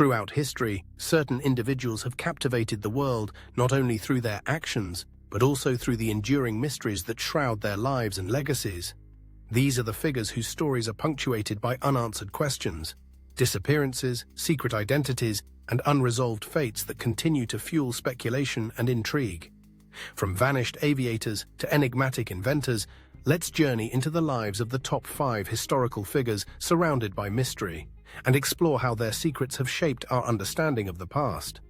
Throughout history, certain individuals have captivated the world not only through their actions, but also through the enduring mysteries that shroud their lives and legacies. These are the figures whose stories are punctuated by unanswered questions, disappearances, secret identities, and unresolved fates that continue to fuel speculation and intrigue. From vanished aviators to enigmatic inventors, let's journey into the lives of the top 5 historical figures surrounded by mystery, and explore how their secrets have shaped our understanding of the past.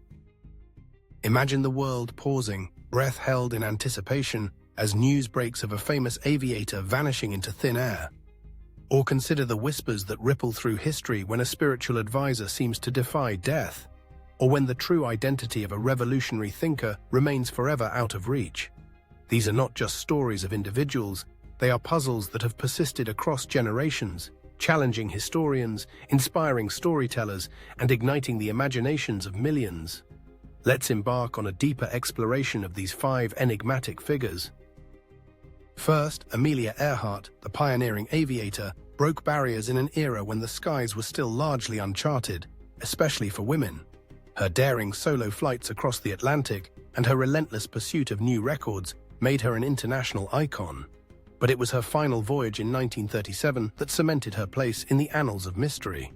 Imagine the world pausing, breath held in anticipation, as news breaks of a famous aviator vanishing into thin air. Or consider the whispers that ripple through history when a spiritual advisor seems to defy death, or when the true identity of a revolutionary thinker remains forever out of reach. These are not just stories of individuals, they are puzzles that have persisted across generations, challenging historians, inspiring storytellers, and igniting the imaginations of millions. Let's embark on a deeper exploration of these 5 enigmatic figures. First, Amelia Earhart, the pioneering aviator, broke barriers in an era when the skies were still largely uncharted, especially for women. Her daring solo flights across the Atlantic and her relentless pursuit of new records made her an international icon. But it was her final voyage in 1937 that cemented her place in the annals of mystery.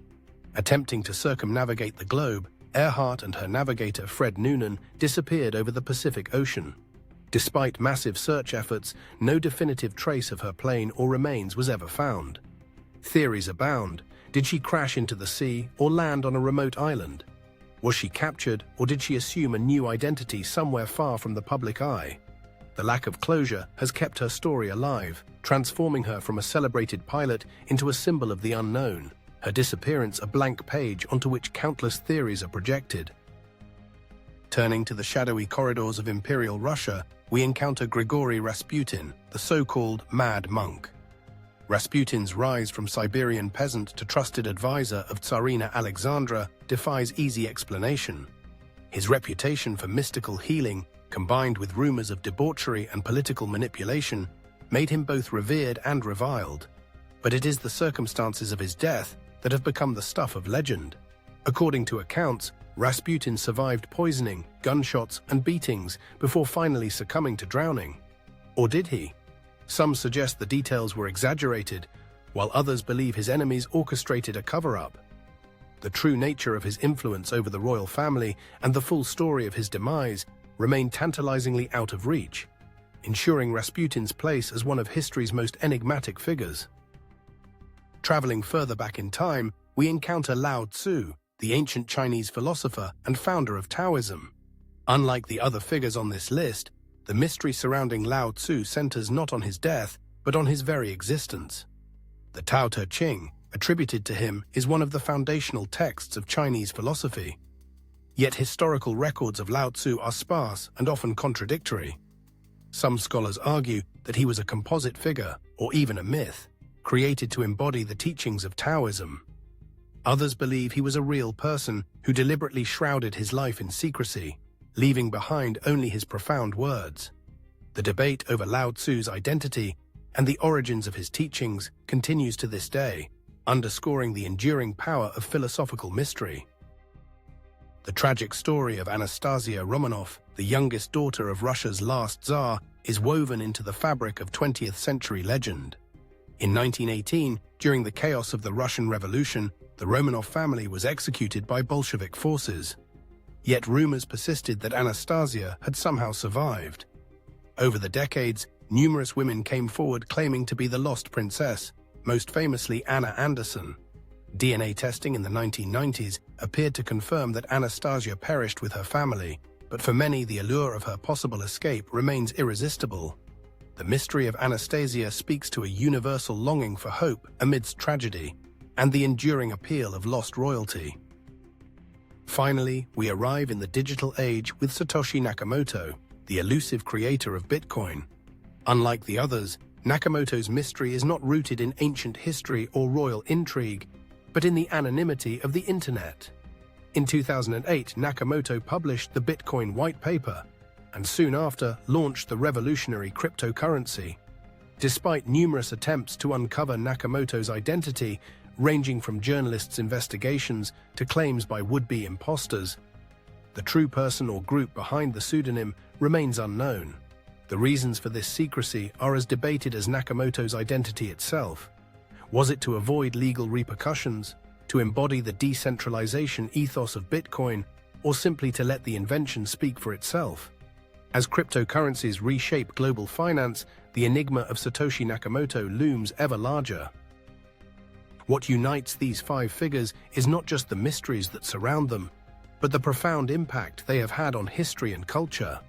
Attempting to circumnavigate the globe, Earhart and her navigator Fred Noonan disappeared over the Pacific Ocean. Despite massive search efforts, no definitive trace of her plane or remains was ever found. Theories abound. Did she crash into the sea or land on a remote island? Was she captured, or did she assume a new identity somewhere far from the public eye? The lack of closure has kept her story alive, transforming her from a celebrated pilot into a symbol of the unknown, her disappearance a blank page onto which countless theories are projected. Turning to the shadowy corridors of Imperial Russia, we encounter Grigory Rasputin, the so-called Mad Monk. Rasputin's rise from Siberian peasant to trusted advisor of Tsarina Alexandra defies easy explanation. His reputation for mystical healing, combined with rumors of debauchery and political manipulation, made him both revered and reviled. But it is the circumstances of his death that have become the stuff of legend. According to accounts, Rasputin survived poisoning, gunshots, and beatings before finally succumbing to drowning. Or did he? Some suggest the details were exaggerated, while others believe his enemies orchestrated a cover-up. The true nature of his influence over the royal family and the full story of his demise remain tantalizingly out of reach, ensuring Rasputin's place as one of history's most enigmatic figures. Traveling further back in time, we encounter Lao Tzu, the ancient Chinese philosopher and founder of Taoism. Unlike the other figures on this list, the mystery surrounding Lao Tzu centers not on his death, but on his very existence. The Tao Te Ching, attributed to him, is one of the foundational texts of Chinese philosophy. Yet historical records of Lao Tzu are sparse and often contradictory. Some scholars argue that he was a composite figure, or even a myth, created to embody the teachings of Taoism. Others believe he was a real person who deliberately shrouded his life in secrecy, leaving behind only his profound words. The debate over Lao Tzu's identity and the origins of his teachings continues to this day, underscoring the enduring power of philosophical mystery. The tragic story of Anastasia Romanov, the youngest daughter of Russia's last Tsar, is woven into the fabric of 20th century legend. In 1918, during the chaos of the Russian Revolution, the Romanov family was executed by Bolshevik forces. Yet rumors persisted that Anastasia had somehow survived. Over the decades, numerous women came forward claiming to be the lost princess, most famously Anna Anderson. DNA testing in the 1990s appeared to confirm that Anastasia perished with her family, but for many the allure of her possible escape remains irresistible. The mystery of Anastasia speaks to a universal longing for hope amidst tragedy, and the enduring appeal of lost royalty. Finally, we arrive in the digital age with Satoshi Nakamoto, the elusive creator of Bitcoin. Unlike the others, Nakamoto's mystery is not rooted in ancient history or royal intrigue, but in the anonymity of the internet. In 2008, Nakamoto published the Bitcoin white paper, and soon after launched the revolutionary cryptocurrency. Despite numerous attempts to uncover Nakamoto's identity, ranging from journalists' investigations to claims by would-be imposters. The true person or group behind the pseudonym remains unknown. The reasons for this secrecy are as debated as Nakamoto's identity itself. Was it to avoid legal repercussions, to embody the decentralization ethos of Bitcoin, or simply to let the invention speak for itself? As cryptocurrencies reshape global finance, the enigma of Satoshi Nakamoto looms ever larger. What unites these five figures is not just the mysteries that surround them, but the profound impact they have had on history and culture.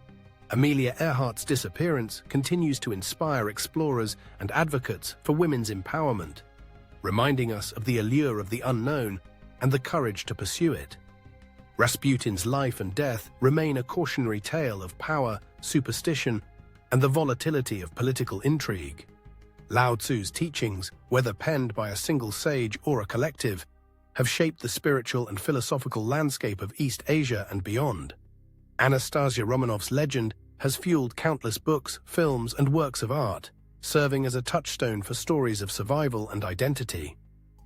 Amelia Earhart's disappearance continues to inspire explorers and advocates for women's empowerment, reminding us of the allure of the unknown and the courage to pursue it. Rasputin's life and death remain a cautionary tale of power, superstition, and the volatility of political intrigue. Lao Tzu's teachings, whether penned by a single sage or a collective, have shaped the spiritual and philosophical landscape of East Asia and beyond. Anastasia Romanov's legend has fueled countless books, films, and works of art, serving as a touchstone for stories of survival and identity.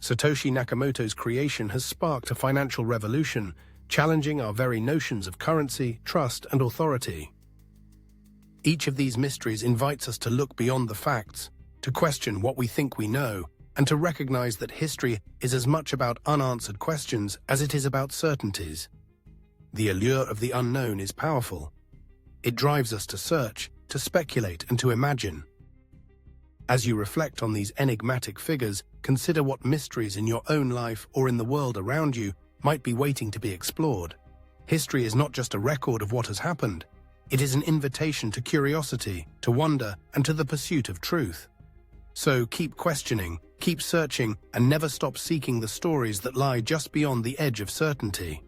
Satoshi Nakamoto's creation has sparked a financial revolution, challenging our very notions of currency, trust, and authority. Each of these mysteries invites us to look beyond the facts, to question what we think we know, and to recognize that history is as much about unanswered questions as it is about certainties. The allure of the unknown is powerful. It drives us to search, to speculate, and to imagine. As you reflect on these enigmatic figures, consider what mysteries in your own life or in the world around you might be waiting to be explored. History is not just a record of what has happened. It is an invitation to curiosity, to wonder, and to the pursuit of truth. So keep questioning, keep searching, and never stop seeking the stories that lie just beyond the edge of certainty.